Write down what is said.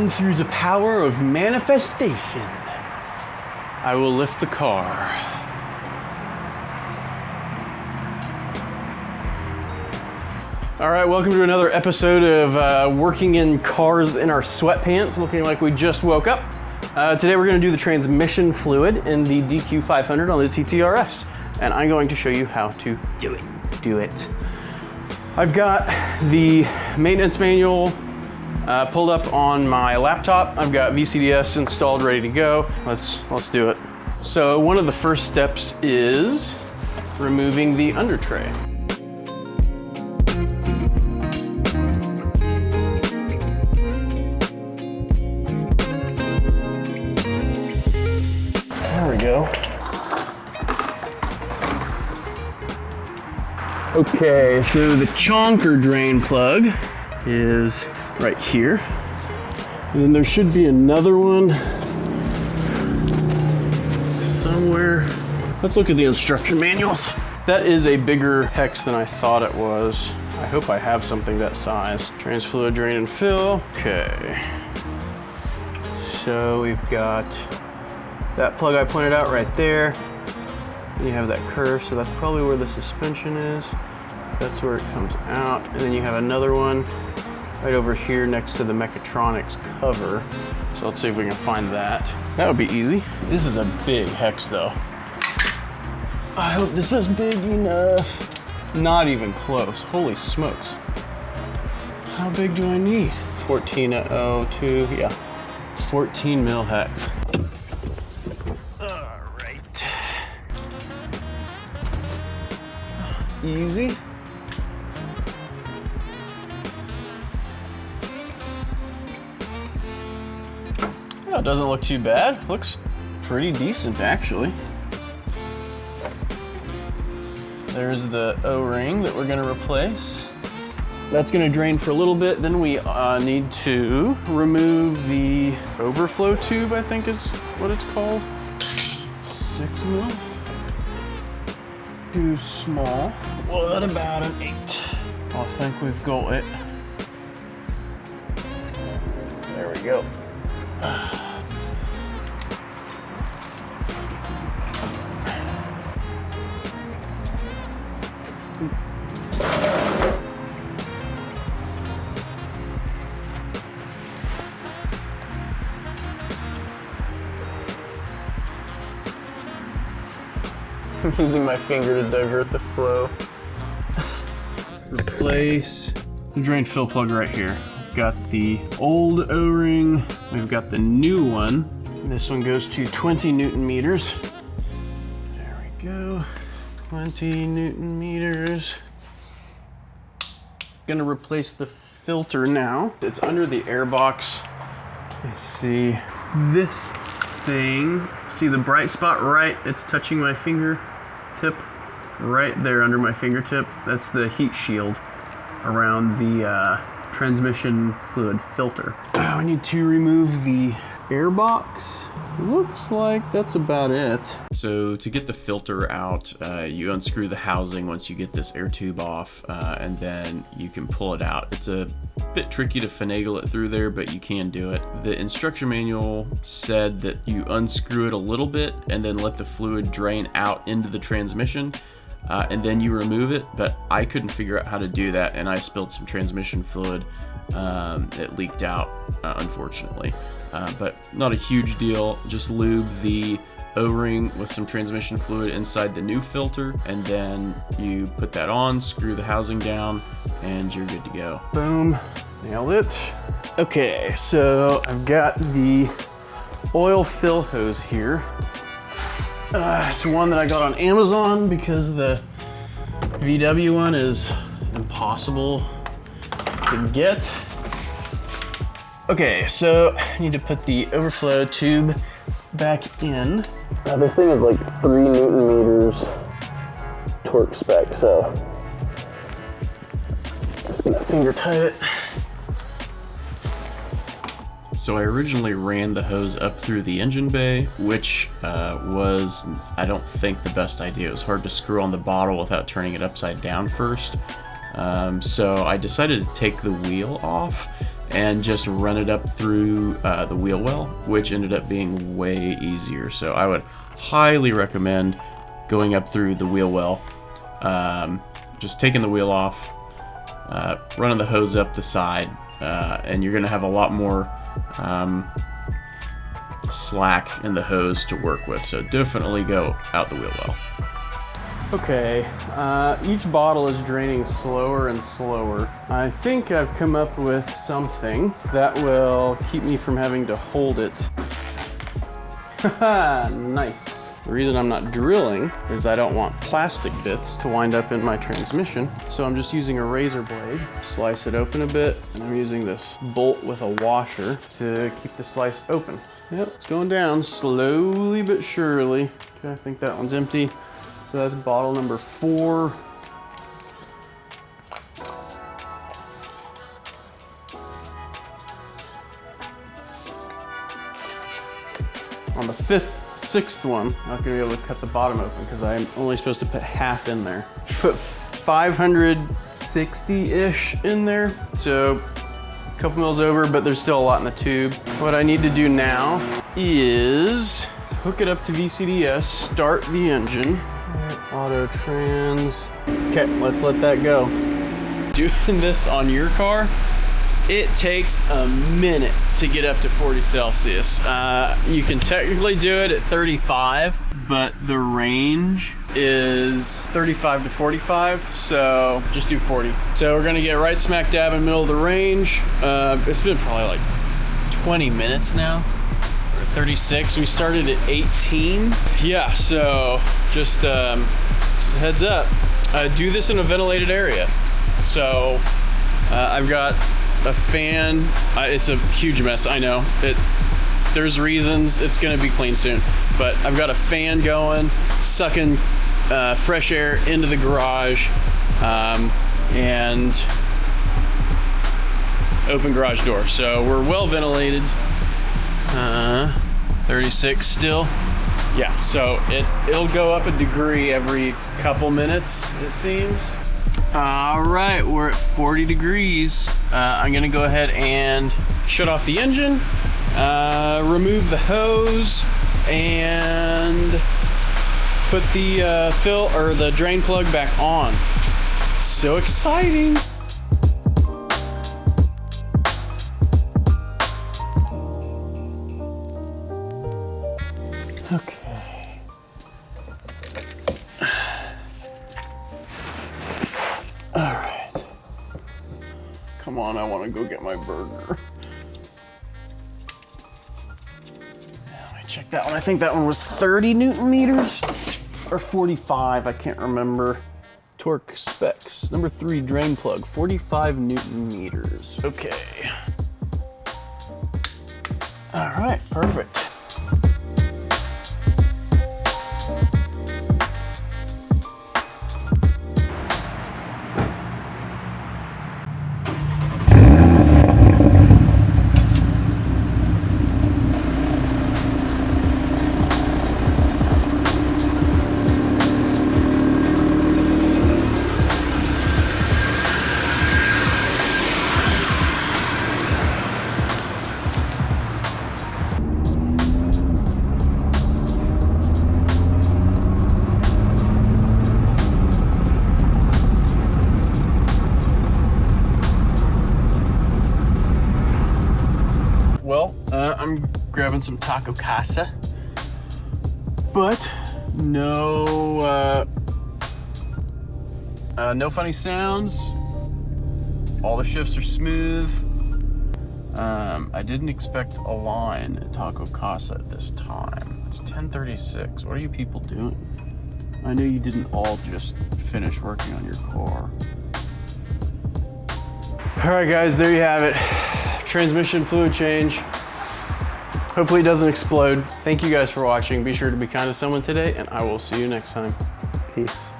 And through the power of manifestation, I will lift the car. All right, welcome to another episode of working in cars in our sweatpants, looking like we just woke up. Today we're gonna do the transmission fluid in the DQ500 on the TTRS, and I'm going to show you how to do it. I've got the maintenance manual pulled up on my laptop. I've got VCDS installed, ready to go. Let's do it. So one of the first steps is removing the under tray. There we go. Okay, so the chonker drain plug is right here. And then there should be another one somewhere. Let's look at the instruction manuals. That is a bigger hex than I thought it was. I hope I have something that size. Trans fluid drain and fill. Okay. So we've got that plug I pointed out right there. And you have that curve, so that's probably where the suspension is. That's where it comes out. And then you have another one right over here next to the mechatronics cover. So let's see if we can find that. That would be easy. This is a big hex though. I hope this is big enough. Not even close, holy smokes. How big do I need? 1402, yeah. 14 mil hex. All right. Easy. It doesn't look too bad. Looks pretty decent, actually. There's the O-ring that we're gonna replace. That's gonna drain for a little bit. Then we need to remove the overflow tube, I think is what it's called. 6 mil. Too small. What about an 8? I think we've got it. There we go. I'm using my finger to divert the flow. Replace the drain fill plug right here. We've got the old O-ring, we've got the new one. This one goes to 20 Newton meters. There we go, 20 Newton meters. Gonna replace the filter now. It's under the air box. Let's see, this thing, see the bright spot right? It's touching my fingertip right there under my fingertip. That's the heat shield around the transmission fluid filter. I need to remove the air box. Looks like that's about it. So to get the filter out, you unscrew the housing once you get this air tube off, and then you can pull it out. It's a bit tricky to finagle it through there, but you can do it. The instruction manual said that you unscrew it a little bit and then let the fluid drain out into the transmission, and then you remove it, but I couldn't figure out how to do that, and I spilled some transmission fluid. It leaked out, unfortunately. But not a huge deal. Just lube the O-ring with some transmission fluid inside the new filter, and then you put that on, screw the housing down, and you're good to go. Boom, nailed it. Okay, so I've got the oil fill hose here. It's one that I got on Amazon because the VW one is impossible to get. Okay, so I need to put the overflow tube back in. Now this thing is like 3 Newton meters torque spec, so just gonna finger tight it. So I originally ran the hose up through the engine bay, which was, I don't think, the best idea. It was hard to screw on the bottle without turning it upside down first. So I decided to take the wheel off and just run it up through the wheel well, which ended up being way easier. So I would highly recommend going up through the wheel well, just taking the wheel off, running the hose up the side, and you're gonna have a lot more slack in the hose to work with. So definitely go out the wheel well. Okay, each bottle is draining slower and slower. I think I've come up with something that will keep me from having to hold it. Haha, nice. The reason I'm not drilling is I don't want plastic bits to wind up in my transmission. So I'm just using a razor blade, slice it open a bit, and I'm using this bolt with a washer to keep the slice open. Yep, it's going down slowly but surely. Okay, I think that one's empty. So that's bottle number 4. On the 6th one, I'm not gonna be able to cut the bottom open because I'm only supposed to put half in there. Put 560-ish in there, so a couple mils over, but there's still a lot in the tube. What I need to do now is hook it up to VCDS, start the engine. Auto trans. Okay, let's let that go. Doing this on your car, it takes a minute to get up to 40 Celsius. You can technically do it at 35, but the range is 35 to 45, so just do 40. So we're gonna get right smack dab in the middle of the range. It's been probably like 20 minutes now. 36. We started at 18. Yeah, so just heads up. Do this in a ventilated area. So I've got a fan. It's a huge mess, I know. There's reasons. It's gonna be clean soon. But I've got a fan going, sucking fresh air into the garage, and open garage door. So we're well ventilated. 36 still. Yeah, so it'll go up a degree every couple minutes, it seems. All right, we're at 40 degrees. I'm gonna go ahead and shut off the engine, remove the hose, and put the the drain plug back on. So exciting. Okay. All right. Come on, I want to go get my burger. Let me check that one. I think that one was 30 Newton meters or 45. I can't remember. Torque specs. Number 3 drain plug, 45 Newton meters. Okay. All right, perfect. I'm grabbing some taco casa, but no funny sounds. All the shifts are smooth. I didn't expect a line at Taco Casa at this time. It's 10:36. What are you people doing? I know you didn't all just finish working on your car. All right, guys, there you have it. Transmission fluid change. Hopefully it doesn't explode. Thank you guys for watching. Be sure to be kind to someone today, and I will see you next time. Peace.